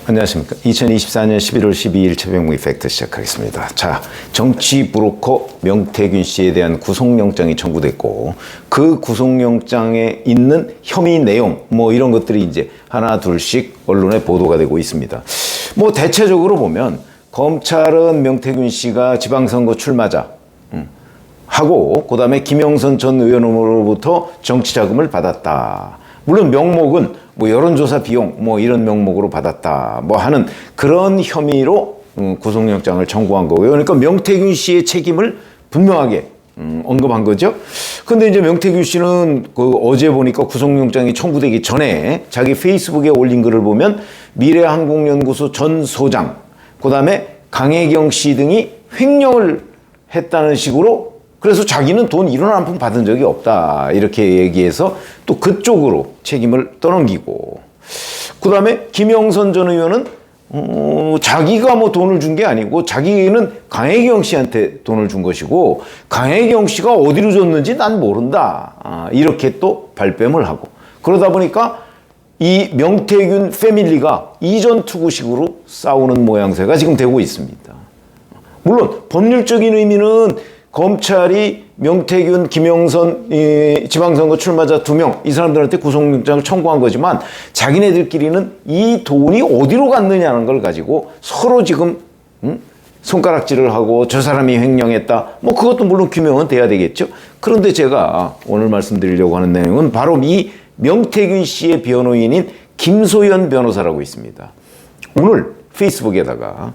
안녕하십니까. 2024년 11월 12일 최병무의 팩트 시작하겠습니다. 자, 정치 브로커 명태균 씨에 대한 구속영장이 청구됐고, 그 구속영장에 있는 혐의 내용, 이런 것들이 이제 하나 둘씩 언론에 보도가 되고 있습니다. 대체적으로 보면 검찰은 명태균 씨가 지방선거 출마자 하고, 그 다음에 김영선 전 의원으로부터 정치자금을 받았다. 물론 명목은 여론조사 비용 이런 명목으로 받았다 하는 그런 혐의로 구속영장을 청구한 거고요. 그러니까 명태균 씨의 책임을 분명하게 언급한 거죠. 근데 이제 명태균 씨는 어제 보니까 구속영장이 청구되기 전에 자기 페이스북에 올린 글을 보면 미래한국연구소 전 소장, 그 다음에 강혜경 씨 등이 횡령을 했다는 식으로, 그래서 자기는 돈 1원 한 푼 받은 적이 없다 이렇게 얘기해서 또 그쪽으로 책임을 떠넘기고, 그 다음에 김영선 전 의원은 자기가 돈을 준 게 아니고 자기는 강혜경 씨한테 돈을 준 것이고, 강혜경 씨가 어디로 줬는지 난 모른다 이렇게 또 발뺌을 하고, 그러다 보니까 이 명태균 패밀리가 이전투구식으로 싸우는 모양새가 지금 되고 있습니다. 물론 법률적인 의미는 검찰이 명태균, 김영선 지방선거 출마자 2명 이 사람들한테 구속영장을 청구한 거지만, 자기네들끼리는 이 돈이 어디로 갔느냐는 걸 가지고 서로 지금 손가락질을 하고 저 사람이 횡령했다 그것도 물론 규명은 돼야 되겠죠. 그런데 제가 오늘 말씀드리려고 하는 내용은 바로 이 명태균 씨의 변호인인 김소연 변호사라고 있습니다. 오늘 페이스북에다가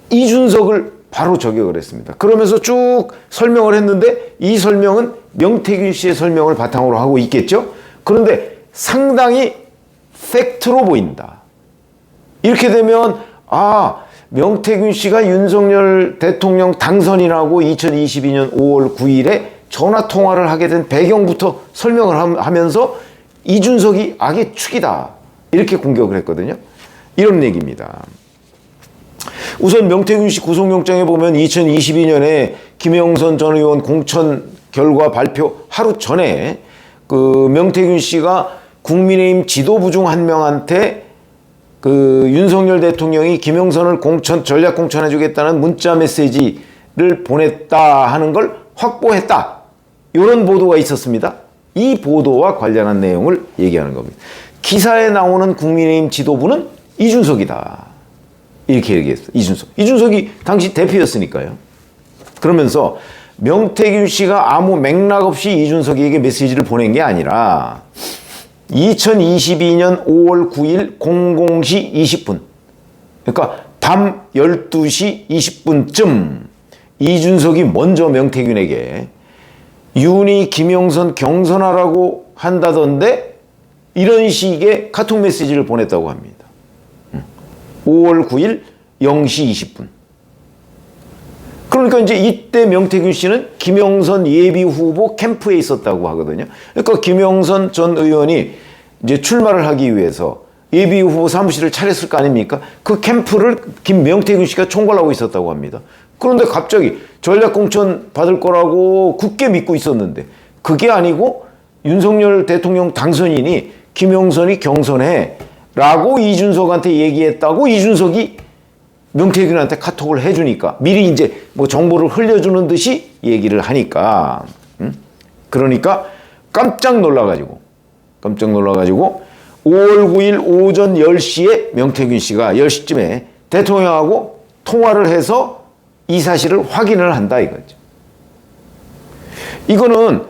이준석을 바로 저격을 했습니다. 그러면서 쭉 설명을 했는데, 이 설명은 명태균 씨의 설명을 바탕으로 하고 있겠죠. 그런데 상당히 팩트로 보인다. 이렇게 되면 명태균 씨가 윤석열 대통령 당선인하고 2022년 5월 9일에 전화 통화를 하게 된 배경부터 설명을 하면서 이준석이 악의 축이다 이렇게 공격을 했거든요. 이런 얘기입니다. 우선 명태균 씨 구속영장에 보면 2022년에 김영선 전 의원 공천 결과 발표 하루 전에 명태균 씨가 국민의힘 지도부 중 한 명한테 윤석열 대통령이 김영선을 전략 공천해주겠다는 문자 메시지를 보냈다 하는 걸 확보했다. 이런 보도가 있었습니다. 이 보도와 관련한 내용을 얘기하는 겁니다. 기사에 나오는 국민의힘 지도부는 이준석이다. 이렇게 얘기했어. 이준석이 당시 대표였으니까요. 그러면서 명태균 씨가 아무 맥락 없이 이준석에게 메시지를 보낸 게 아니라 2022년 5월 9일 00시 20분, 그러니까 밤 12시 20분쯤 이준석이 먼저 명태균에게 윤희 김영선 경선하라고 한다던데 이런 식의 카톡 메시지를 보냈다고 합니다. 5월 9일 0시 20분. 그러니까 이제 이때 명태균 씨는 김영선 예비 후보 캠프에 있었다고 하거든요. 그러니까 김영선 전 의원이 이제 출마를 하기 위해서 예비 후보 사무실을 차렸을 거 아닙니까? 그 캠프를 명태균 씨가 총괄하고 있었다고 합니다. 그런데 갑자기 전략공천 받을 거라고 굳게 믿고 있었는데, 그게 아니고 윤석열 대통령 당선인이 김영선이 경선해 라고 이준석한테 얘기했다고 이준석이 명태균한테 카톡을 해주니까 미리 이제 정보를 흘려주는 듯이 얘기를 하니까, 그러니까 깜짝 놀라가지고 5월 9일 오전 10시에 명태균 씨가 10시쯤에 대통령하고 통화를 해서 이 사실을 확인을 한다 이거죠. 이거는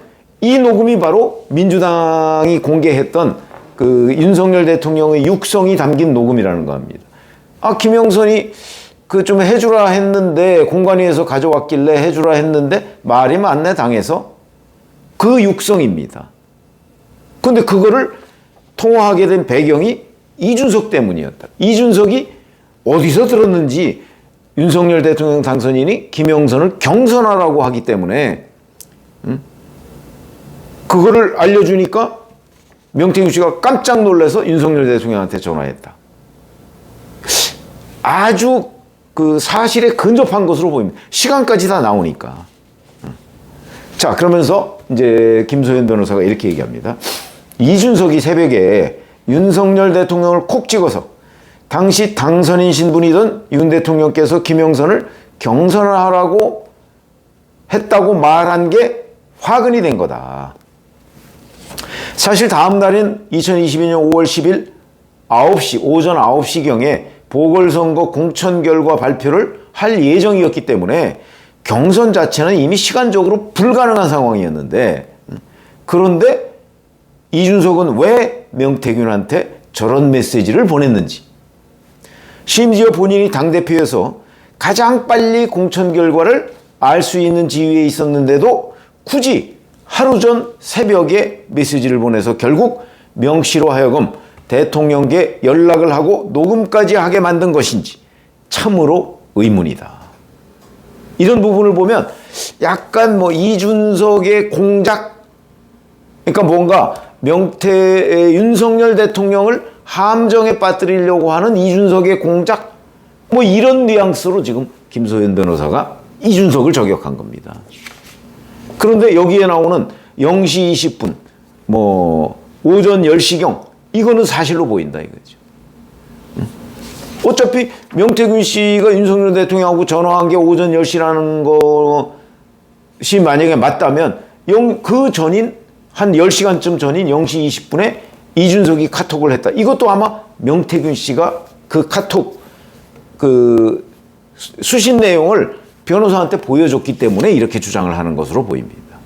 이 녹음이 바로 민주당이 공개했던 윤석열 대통령의 육성이 담긴 녹음이라는 겁니다. 김영선이 좀 해주라 했는데, 공관위에서 가져왔길래 해주라 했는데 말이 맞네 당해서, 그 육성입니다. 근데 그거를 통화하게 된 배경이 이준석 때문이었다. 이준석이 어디서 들었는지 윤석열 대통령 당선인이 김영선을 경선하라고 하기 때문에 그거를 알려주니까 명태균 씨가 깜짝 놀라서 윤석열 대통령한테 전화했다. 아주 사실에 근접한 것으로 보입니다. 시간까지 다 나오니까. 자, 그러면서 이제 김소연 변호사가 이렇게 얘기합니다. 이준석이 새벽에 윤석열 대통령을 콕 찍어서 당시 당선인 신분이던 윤 대통령께서 김영선을 경선을 하라고 했다고 말한 게 화근이 된 거다. 사실 다음 날인 2022년 5월 10일 9시, 오전 9시경에 보궐선거 공천 결과 발표를 할 예정이었기 때문에 경선 자체는 이미 시간적으로 불가능한 상황이었는데, 그런데 이준석은 왜 명태균한테 저런 메시지를 보냈는지, 심지어 본인이 당대표여서 가장 빨리 공천 결과를 알 수 있는 지위에 있었는데도 굳이 하루 전 새벽에 메시지를 보내서 결국 명 씨로 하여금 대통령께 연락을 하고 녹음까지 하게 만든 것인지 참으로 의문이다. 이런 부분을 보면 약간 이준석의 공작, 그러니까 뭔가 윤석열 대통령을 함정에 빠뜨리려고 하는 이준석의 공작, 이런 뉘앙스로 지금 김소연 변호사가 이준석을 저격한 겁니다. 그런데 여기에 나오는 0시 20분, 오전 10시경, 이거는 사실로 보인다 이거죠. 어차피 명태균 씨가 윤석열 대통령하고 전화한 게 오전 10시라는 것이 만약에 맞다면 그 전인 한 10시간쯤 전인 0시 20분에 이준석이 카톡을 했다. 이것도 아마 명태균 씨가 그 카톡 그 수신 내용을 변호사한테 보여줬기 때문에 이렇게 주장을 하는 것으로 보입니다.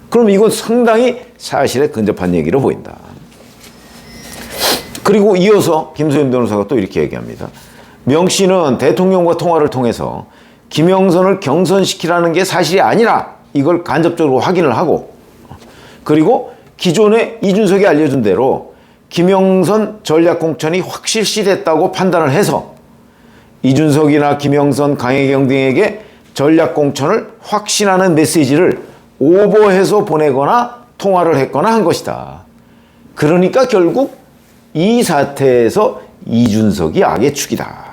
그럼 이건 상당히 사실에 근접한 얘기로 보인다. 그리고 이어서 김소연 변호사가 또 이렇게 얘기합니다. 명 씨는 대통령과 통화를 통해서 김영선을 경선시키라는 게 사실이 아니라 이걸 간접적으로 확인을 하고, 그리고 기존에 이준석이 알려준 대로 김영선 전략공천이 확실시됐다고 판단을 해서 이준석이나 김영선, 강혜경 등에게 전략공천을 확신하는 메시지를 오버해서 보내거나 통화를 했거나 한 것이다. 그러니까 결국 이 사태에서 이준석이 악의 축이다.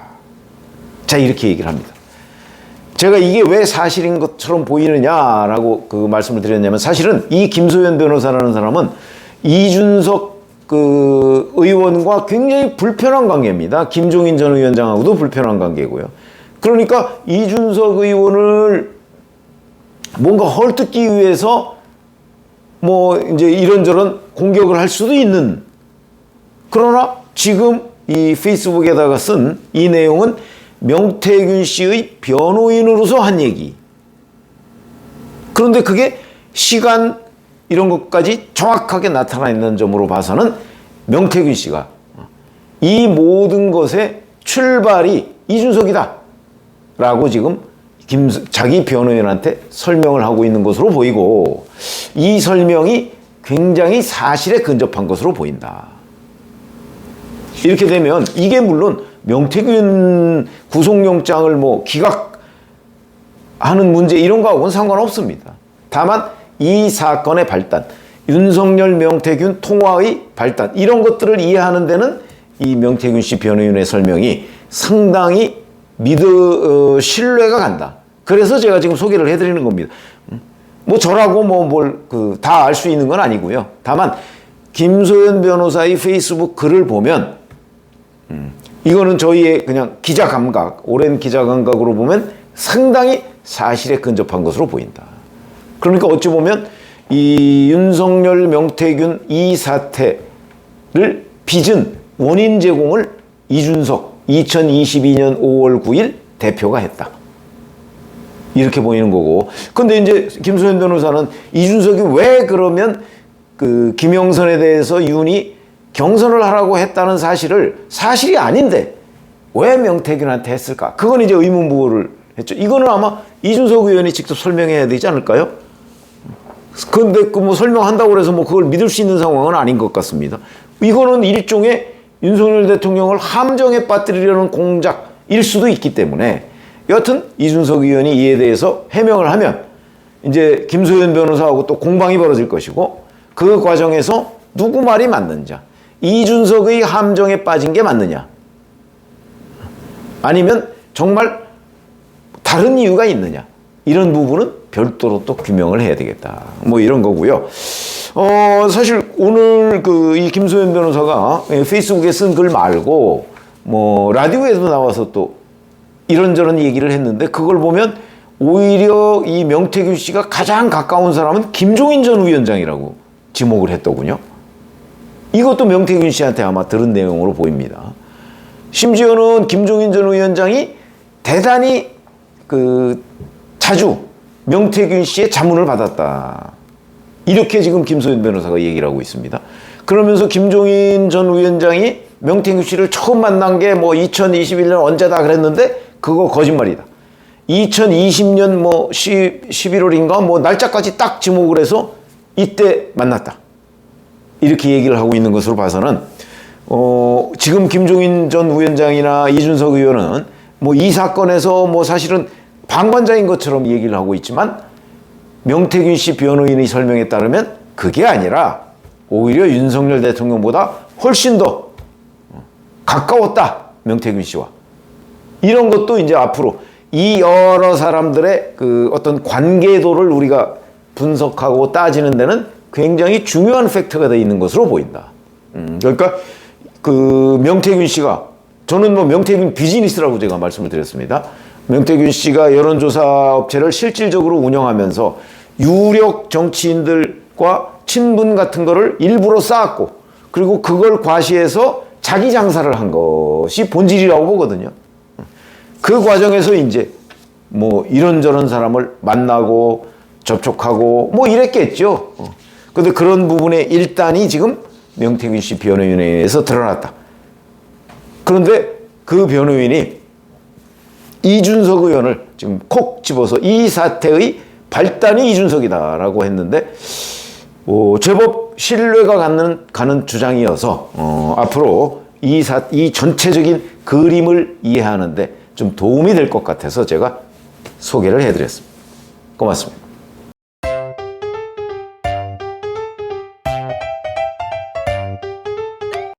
자, 이렇게 얘기를 합니다. 제가 이게 왜 사실인 것처럼 보이느냐라고 그 말씀을 드렸냐면, 사실은 이 김소연 변호사라는 사람은 이준석 그 의원과 굉장히 불편한 관계입니다. 김종인 전 위원장하고도 불편한 관계고요. 그러니까 이준석 의원을 뭔가 헐뜯기 위해서 이제 이런저런 공격을 할 수도 있는, 그러나 지금 이 페이스북에다가 쓴 이 내용은 명태균 씨의 변호인으로서 한 얘기. 그런데 그게 시간 이런 것까지 정확하게 나타나 있는 점으로 봐서는 명태균 씨가 이 모든 것의 출발이 이준석이다 라고 지금 자기 변호인한테 설명을 하고 있는 것으로 보이고, 이 설명이 굉장히 사실에 근접한 것으로 보인다. 이렇게 되면 이게 물론 명태균 구속영장을 기각하는 문제 이런 거하고는 상관없습니다. 다만 이 사건의 발단, 윤석열 명태균 통화의 발단, 이런 것들을 이해하는 데는 이 명태균 씨 변호인의 설명이 상당히 신뢰가 간다. 그래서 제가 지금 소개를 해드리는 겁니다. 저라고 다 알 수 있는 건 아니고요. 다만 김소연 변호사의 페이스북 글을 보면 이거는 저희의 그냥 기자 감각, 오랜 기자 감각으로 보면 상당히 사실에 근접한 것으로 보인다. 그러니까 어찌 보면 이 윤석열 명태균 이 사태를 빚은 원인 제공을 이준석 2022년 5월 9일 대표가 했다. 이렇게 보이는 거고. 근데 이제 김소연 변호사는 이준석이 왜 그러면 그 김영선에 대해서 윤이 경선을 하라고 했다는 사실이 아닌데 왜 명태균한테 했을까? 그건 이제 의문부호를 했죠. 이거는 아마 이준석 의원이 직접 설명해야 되지 않을까요? 근데 설명한다고 해서 그걸 믿을 수 있는 상황은 아닌 것 같습니다. 이거는 일종의 윤석열 대통령을 함정에 빠뜨리려는 공작일 수도 있기 때문에, 여하튼 이준석 의원이 이에 대해서 해명을 하면 이제 김소연 변호사하고 또 공방이 벌어질 것이고, 그 과정에서 누구 말이 맞는지, 이준석의 함정에 빠진 게 맞느냐, 아니면 정말 다른 이유가 있느냐, 이런 부분은 별도로 또 규명을 해야 되겠다. 뭐 이런 거고요. 사실 오늘 이 김소연 변호사가 페이스북에 쓴 글 말고 뭐 라디오에도 나와서 또 이런저런 얘기를 했는데 그걸 보면 오히려 이 명태균 씨가 가장 가까운 사람은 김종인 전 위원장이라고 지목을 했더군요. 이것도 명태균 씨한테 아마 들은 내용으로 보입니다. 심지어는 김종인 전 위원장이 대단히 자주 명태균 씨의 자문을 받았다. 이렇게 지금 김소연 변호사가 얘기를 하고 있습니다. 그러면서 김종인 전 위원장이 명태균 씨를 처음 만난 게 뭐 2021년 언제다 그랬는데 그거 거짓말이다. 2020년 뭐 11월인가 뭐 날짜까지 딱 지목을 해서 이때 만났다. 이렇게 얘기를 하고 있는 것으로 봐서는 지금 김종인 전 위원장이나 이준석 의원은 뭐 이 사건에서 뭐 사실은 방관자인 것처럼 얘기를 하고 있지만 명태균 씨 변호인의 설명에 따르면 그게 아니라 오히려 윤석열 대통령보다 훨씬 더 가까웠다. 명태균 씨와. 이런 것도 이제 앞으로 이 여러 사람들의 어떤 관계도를 우리가 분석하고 따지는 데는 굉장히 중요한 팩터가 되어 있는 것으로 보인다. 그러니까 명태균 씨가 저는 뭐 명태균 비즈니스라고 제가 말씀을 드렸습니다. 명태균 씨가 여론조사 업체를 실질적으로 운영하면서 유력 정치인들과 친분 같은 거를 일부러 쌓았고 그리고 그걸 과시해서 자기 장사를 한 것이 본질이라고 보거든요. 그 과정에서 이제 뭐 이런저런 사람을 만나고 접촉하고 뭐 이랬겠죠. 근데 그런 부분의 일단이 지금 명태균 씨 변호인에 의해서 드러났다. 그런데 그 변호인이 이준석 의원을 지금 콕 집어서 이 사태의 발단이 이준석이다라고 했는데 제법 신뢰가 가는 주장이어서 앞으로 이 전체적인 그림을 이해하는데 좀 도움이 될 것 같아서 제가 소개를 해드렸습니다. 고맙습니다.